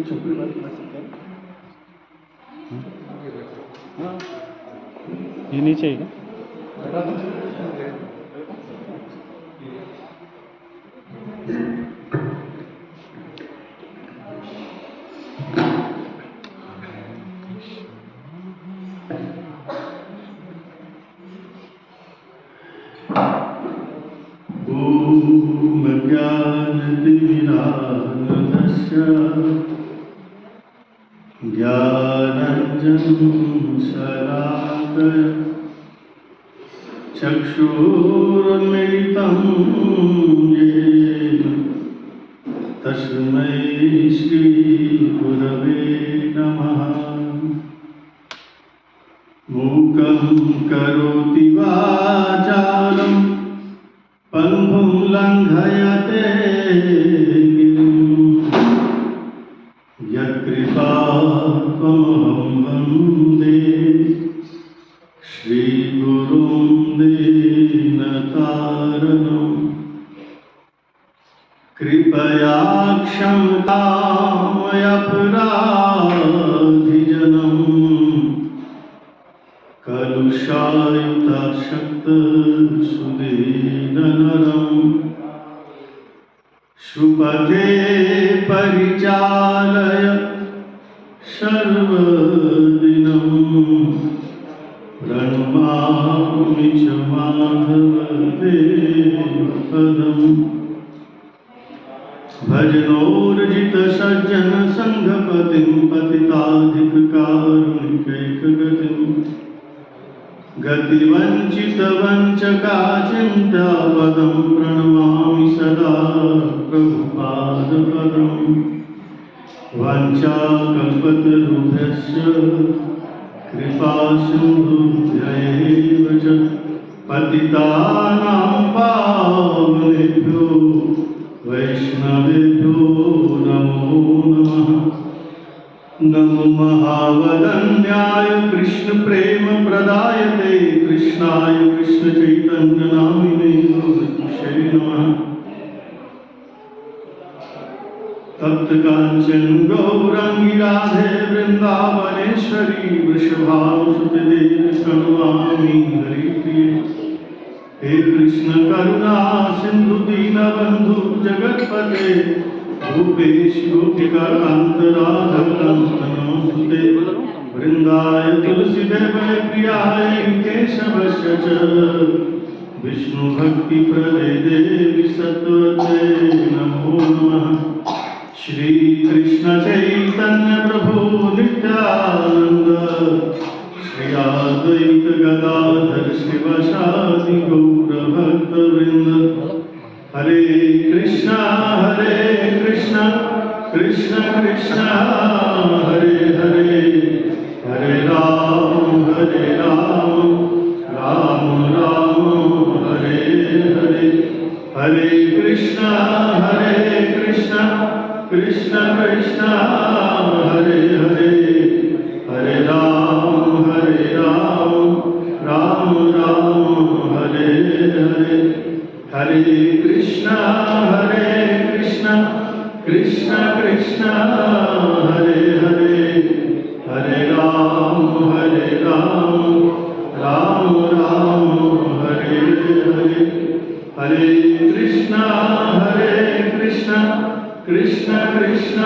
छोकरी बात कर सकते हैं। हाँ, ये नीचे ही ना। ओम ज्ञानतिमिरान्धस्य ज्ञानाञ्जनशलाकया चक्षुरुन्मिलितं येन तस्मै श्रीगुरवे नमः। मूकं करोति वाचालं पङ्गुं लङ्घयते गिरिं यत्कृपात्महं वन्दे श्रीगुरुं दीनतारिणम्। कृपया क्षमतामयपराधिजनम् कलुषायुतशक्तसुदीननरम् सुपथे परिचालय सर्वदिनम्। प्रणमामि च माधवदेवपदम्। भजनोर्जितसज्जनसङ्घपतिं पतिताधिककारुणिकैकगतिम्। गतिवञ्चितवञ्चकाचिन्तापदं प्रणमामि सदा प्रभुपादपदम्। वाञ्छाकल्पतरुभ्यश्च कृपासिन्धुभ्यैव च पतितानां पावनेभ्यो वैष्णवेभ्यो नमो नमः। नमो महावदन्याय कृष्णप्रेमप्रदायते कृष्णाय कृष्णचैतन्यनामिने नमः। तप्तकाञ्चन गौराङ्गी राधे वृन्दावनेश्वरी वृषभानुसुते देवी प्रणमामि हरिप्रिये। हे कृष्ण करुणा सिंधु दीनबन्धु जगत्पते भूपेश गोपिकान्त राधाकान्त नमोस्तुते। वृन्दाय तुलसीदेवाय प्रियाय केशवस्य च विष्णुभक्ति प्रदे देवी सत्वते नमो नमः। श्री कृष्ण चैतन्य प्रभु नित्यानंद श्री अद्वैत गदाधर शिवसादि गौर भक्तवृंद। हरे कृष्णा कृष्ण कृष्ण हरे हरे, हरे राम राम राम हरे हरे। हरे कृष्णा कृष्ण कृष्ण हरे हरे, हरे राम राम राम हरे हरे। हरे कृष्ण कृष्ण कृष्ण हरे हरे, हरे राम राम राम हरे हरे। हरे कृष्ण कृष्ण कृष्ण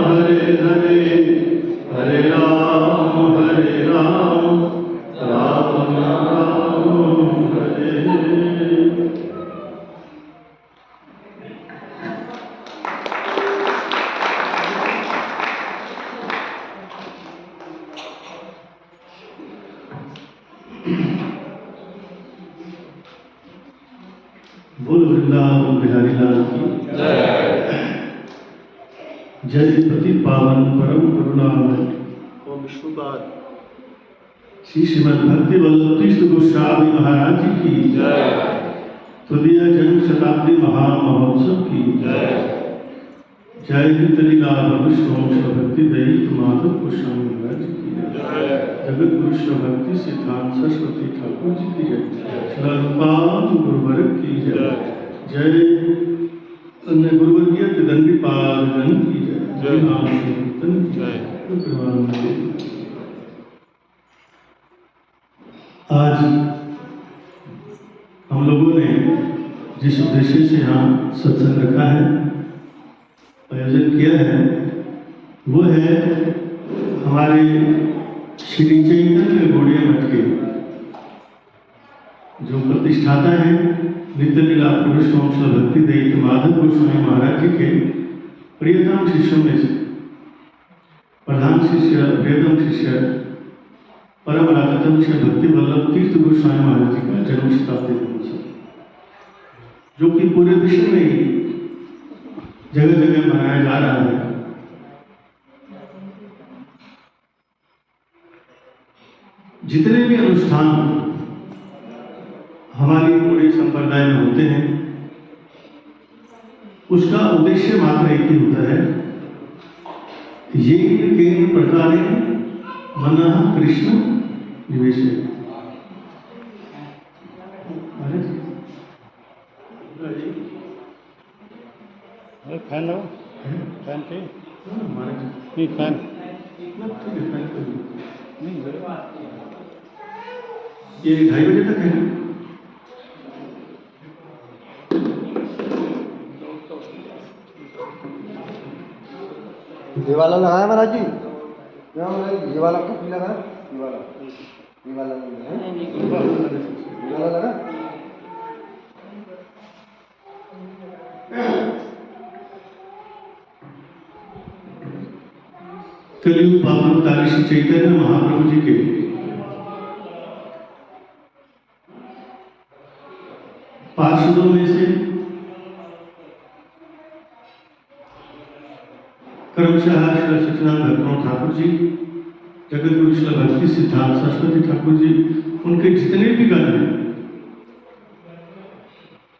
हरे हरे, हरे राम राम राम हरे हरे। बोल वृंदावन बिहारी लाल की जय। पति पावन परम करुणामय ओम विष्णुपाद श्री श्रीमद् भक्ति वल्लभ तीर्थ गोस्वामी महाराज जी की जय। तृतीय जन्म शताब्दी महामहोत्सव की जय। जय लीला विष्णु भक्ति दयित माधव गोस्वामी महाराज जी की जय। जगत गुरु भक्ति सिद्धांत सरस्वती ठाकुर जी की जय। श्रील गुरुवर की जय। जय अन्य गुरुवर्गीय दंडी पालन की जय। नाम संकीर्तन की जय। आज हम लोगों ने जिस उद्देश्य से यहाँ सत्संग रखा है, आयोजन किया है, वो है हमारे श्री चैतन्य गौड़िया मठ के जो प्रतिष्ठाता है नित्य लीला पुरुष वंश भक्ति दैत्य माधव गोस्वामी महाराज जी के प्रियतम शिष्यों में से प्रधान शिष्य, प्रियतम शिष्य, परम रागतम श्री भक्ति वल्लभ तीर्थ गोस्वामी महाराज जी का जन्म शताब्दी महोत्सव, जो कि पूरे विश्व में ही जगह जगह मनाया जा रहा है। जितने भी अनुष्ठान हमारी पूरे संप्रदाय में होते हैं, उसका उद्देश्य मात्र एक ही होता है, ये केन प्रकारे मनः कृष्ण निवेश। फैन लो, फैन के नहीं, फैन नहीं, ये 2:30 बजे तक है। ये वाला लगाया महाराज जी, क्या महाराज ये वाला कॉपी लगा, ये वाला लगा। कलयुग पावन श्री चैतन्य महाप्रभु जी के पार्षदों में से क्रमशः श्री सच्चिदानंद भक्तनाथ ठाकुर जी, जगत गुरु श्री भक्ति सिद्धांत सरस्वती ठाकुर जी, उनके जितने भी गण हैं,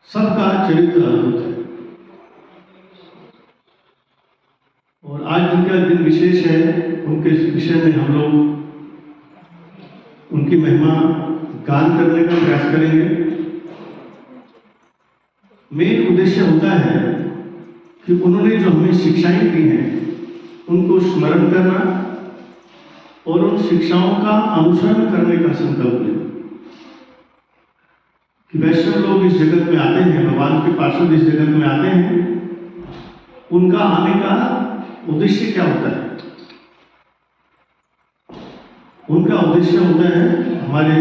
सबका चरित्र अद्भुत है। और आज जिनका दिन विशेष है, उनके विषय में हम लोग उनकी महिमा गान करने का प्रयास करेंगे। मेन उद्देश्य होता है कि उन्होंने जो हमें शिक्षाएं दी हैं, उनको स्मरण करना और उन शिक्षाओं का अनुसरण करने का संकल्प लेना। कि वैष्णव लोग इस जगत में आते हैं, भगवान के पार्षद इस जगत में आते हैं, उनका आने का उद्देश्य क्या होता है? उनका उद्देश्य होता है, हमारे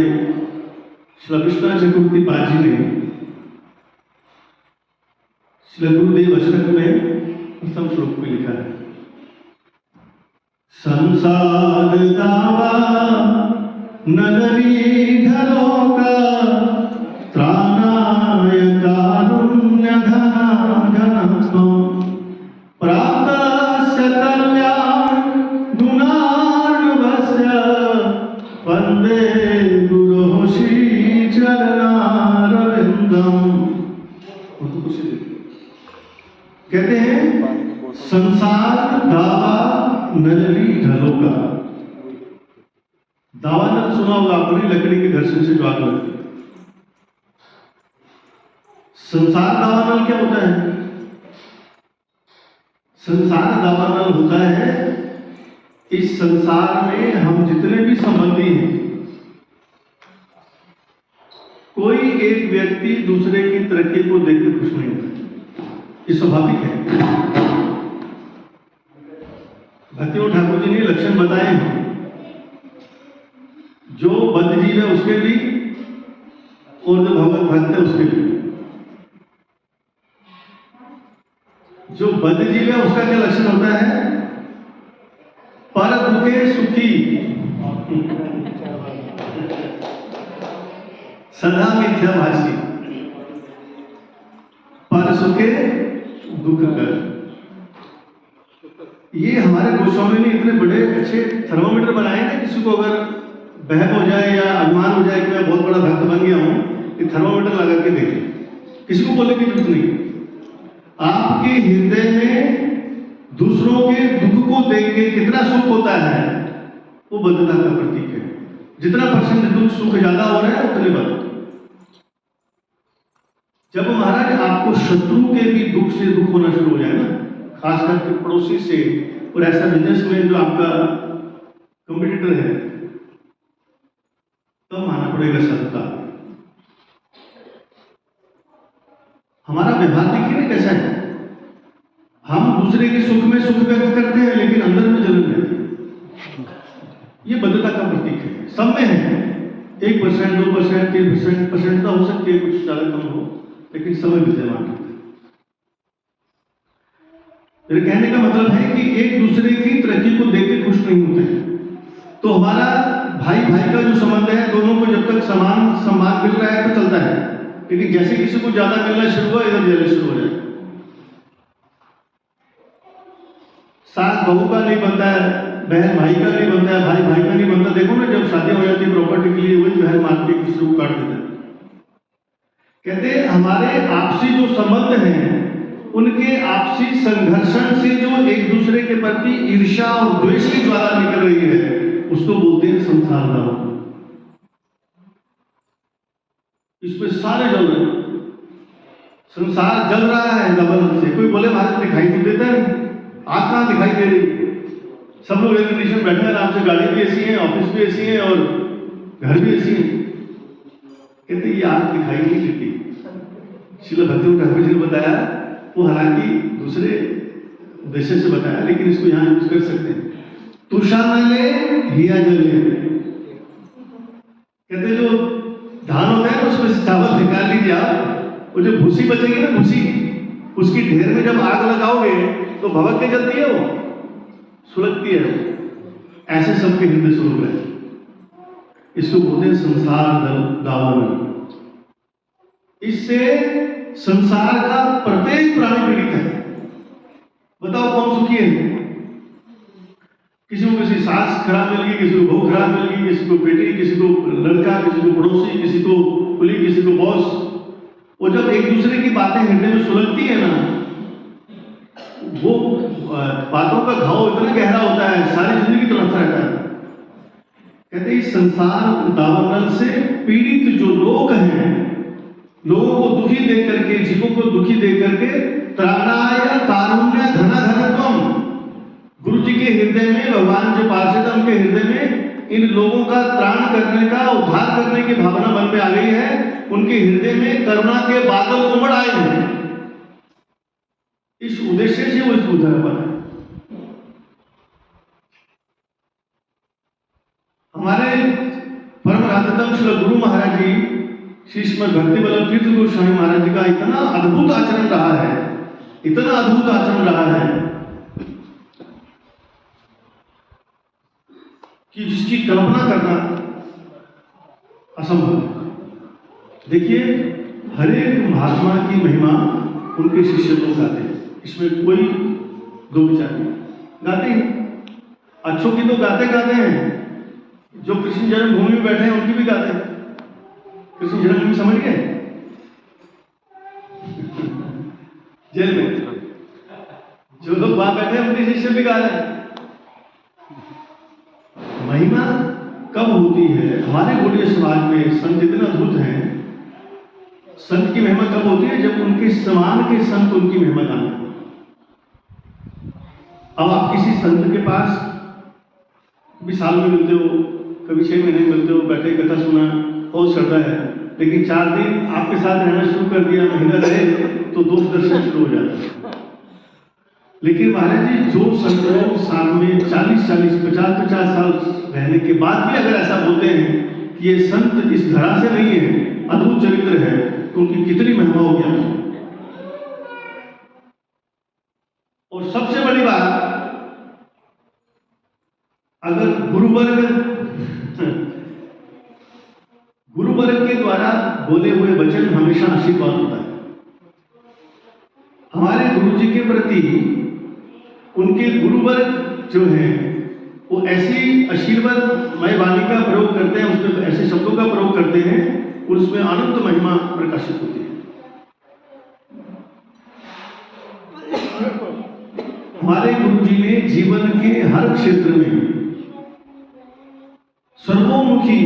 श्री विश्वनाथ चक्रवर्ती पाद जी ने श्री गुरुदेव अष्टक में प्रथम श्लोक में लिखा है, संसार दावा नगरी ढलोका त्राणाय कारुण्य घनाघनत्वं प्राप्तस्य कल्याण गुणार्णवस्य वन्दे गुरोः श्रीचरणारविन्दम्। कहते हैं संसार दावा नगरी ढलोका। दावानल सुना होगा आपने, लकड़ी के घर्षण से जो आग लगती है। संसार दावानल क्या होता है? संसार दावानल होता है, इस संसार में हम जितने भी संबंधी हैं, कोई एक व्यक्ति दूसरे की तरक्की को देखकर खुश नहीं होता। ये स्वाभाविक है। भक्ति ठाकुर जी ने लक्षण बताए हैं, जो बद्ध जीव है उसके भी और जो भगवत भक्त है उसके भी। जो बद्ध जीव है उसका क्या लक्षण होता है? पर दुखे सुखी, सदा मिथ्याभाषी, पर सुखे दुख कर। ये हमारे गोस्वामी ने इतने बड़े अच्छे थर्मोमीटर बनाए हैं, किसी को अगर बहक हो जाए या अभिमान हो जाए कि मैं बहुत बड़ा भक्त बन गया हूं, ये थर्मोमीटर लगा के देखें, किसी को बोलने की जरूरत नहीं। आपके हृदय में दूसरों के दुख को देख के कितना सुख होता है, वो बद्धता का प्रतीक है। जितना % दुख सुख ज्यादा हो रहा है उतने बद्ध। जब महाराज आपको शत्रु के भी दुख से दुख होना शुरू हो जाए ना, खास करके पड़ोसी से, और ऐसा बिजनेसमैन जो आपका कंपटीटर है, तब मानना पड़ेगा सत्ता। हमारा व्यवहार देखिए ना कैसा है, हम दूसरे के सुख में सुख व्यक्त करते हैं लेकिन अंदर में जलन रहती है। ये बद्धता का प्रतीक है, सब में है। 1%, 2%, 3% हो सकती है, कुछ ज्यादा कम हो, लेकिन समय विद्यमान रहता है। मेरे कहने का मतलब है कि एक दूसरे की तरक्की को देख के खुश नहीं होते। तो हमारा भाई भाई का जो संबंध है, दोनों को जब तक समान सम्मान मिल रहा है तो चलता है, लेकिन जैसे किसी को ज्यादा मिलना शुरू हुआ, इधर जेलस शुरू हो जाए। सास बहू का नहीं बनता है, बहन भाई का नहीं बनता है, भाई भाई का नहीं बनता। देखो ना, जब शादी हो जाती है प्रॉपर्टी के लिए, वही बहन मार के किसी को काट देता है। कहते हैं हमारे आपसी जो संबंध हैं, उनके आपसी संघर्षण से जो एक दूसरे के प्रति ईर्ष्या और द्वेष की ज्वाला निकल रही है, उसको बोलते हैं संसार दावानल। इसमें सारे जल रहे हैं, संसार जल रहा है दावानल से। कोई बोले भारत दिखाई तो देता है, आग कहां दिखाई दे रही। सब लोग एयर कंडीशन बैठे हैं आराम से, गाड़ी भी ऐसी है, ऑफिस भी ऐसी है और घर भी ऐसी है। कहते ये आग दिखाई नहीं देती। श्रील भक्ति ठाकुर जी ने बताया, वो हालांकि दूसरे उद्देश्य से बताया, लेकिन इसको यहां यूज कर सकते हैं। तुषार न ले हिया जले। कहते जो धान होता है ना, उसमें से चावल निकाल लीजिए आप, वो जो भूसी बचेगी ना, भूसी, उसकी ढेर में जब आग लगाओगे तो भभक के जलती है, वो सुलगती है। ऐसे सबके हृदय स्वरूप है। इसको बोलते हैं संसार दावानल। इससे संसार का प्रत्येक प्राणी पीड़ित है। बताओ कौन सुखी है? किसी को किसी सास खराब मिल गई, किसी को बहू खराब मिल गई, किसी को बेटी, किसी को लड़का, किसी को पड़ोसी, किसी को कुली, किसी को बॉस। वो जब एक दूसरे की बातें हृदय में सुलगती है ना, वो बातों का घाव इतना गहरा होता है, सारी जिंदगी तड़पता रहता है। कहते हैं संसार दावानल से पीड़ित जो लोग हैं, लोगों को दुखी देख करके, जीवों को दुखी देख करके, त्राणाय कारुण्य धनाधनत्वम, गुरु जी के हृदय में, भगवान जो पार्षद है उनके हृदय में इन लोगों का त्राण करने का, उद्धार करने की भावना मन में आ गई है। उनके हृदय में करुणा के बादल उमड़ आए हैं। इस उद्देश्य से वो इस उद्धार बना। हमारे परम राधतम श्री गुरु महाराज जी, श्री श्रीमद भक्ति वल्लभ तीर्थ गोस्वामी महाराज जी का इतना अद्भुत आचरण रहा है, इतना अद्भुत आचरण रहा है कि जिसकी कल्पना करना असंभव है। देखिए, हर एक महात्मा की महिमा उनके शिष्य लोग गाते हैं, इसमें कोई दो विचार नहीं। गाते हैं, अच्छों की तो गाते गाते हैं। जो कृष्ण जन्मभूमि में बैठे हैं उनकी भी गाते हैं। कृष्ण जन्मभूमि समझ गए? जेल में जो लोग वहां बैठे हैं उनके शिष्य भी गा रहे हैं। महिमा कब होती है? हमारे गौड़ीय समाज में संत इतने अद्भुत हैं। संत की महिमा कब होती है? जब उनके समान के संत उनकी महिमा गाते हैं। अब आप किसी संत के पास कभी साल में मिलते हो, कभी 6 महीने मिलते हो, बैठे कथा सुना, बहुत श्रद्धा है, लेकिन 4 दिन आपके साथ रहना शुरू कर दिया, महीना रहे तो दोष दर्शन शुरू हो जाता है। लेकिन महाराज जी, जो संत लोग साथ में 40-40, 50-50 साल रहने के बाद भी अगर ऐसा बोलते हैं कि ये संत इस धरा से नहीं है, अद्भुत चरित्र है, तो उनकी कितनी महिमा हो गया। और सबसे बड़ी बात, अगर गुरुवर्ग के द्वारा बोले हुए वचन हमेशा आशीर्वाद होता है। हमारे गुरु जी के प्रति उनके गुरुवर्ग जो है वो ऐसी आशीर्वादमय वाणी का प्रयोग करते हैं, उसमें ऐसे शब्दों का प्रयोग करते हैं और उसमें अनंत महिमा प्रकाशित होती है। हमारे गुरु जी ने जीवन के हर क्षेत्र में सर्वोमुखी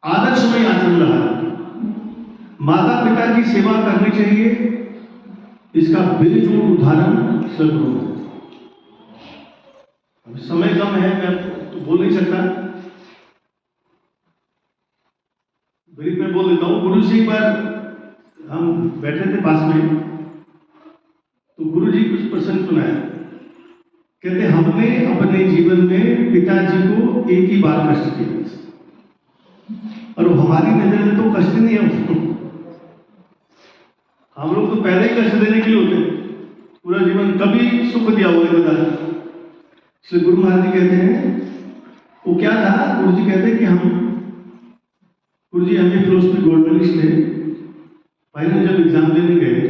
आदर्शमय आचरण रहा। माता पिता की सेवा करनी चाहिए, इसका बेजोड़ उदाहरण सदगुरु है। अब समय कम है, मैं तो बोल नहीं सकता, ब्रीफ में बोल देता हूँ। गुरु जी एक बार हम बैठे थे पास में, तो गुरु जी कुछ प्रसंग सुनाया। कहते हमने अपने जीवन में पिताजी को एक ही बार कष्ट किया, और हमारी नजर में तो कष्ट नहीं है, हम लोग तो पहले ही कष्ट देने के लिए होते हैं, पूरा जीवन कभी सुख दिया हुआ है दादा। इसलिए गुरु महाराज जी कहते हैं वो क्या था, गुरु जी कहते हैं कि गुरु जी हमें फिलोसफी गोल्ड मेडलिस्ट थे, फाइनल जब एग्जाम देने गए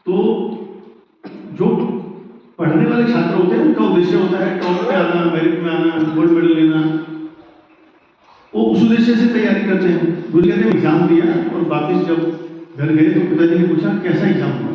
तो जो पढ़ने वाले छात्र होते हैं उनका उद्देश्य होता है टॉप पे आना, मेरिट में आना, गोल्ड मेडल लेना, वो उस उद्देश्य से तैयारी करते हैं। गुरु कहते हैं एग्जाम दिया और वापिस जब घर गए तो पिताजी ने पूछा कैसा एग्जाम हुआ,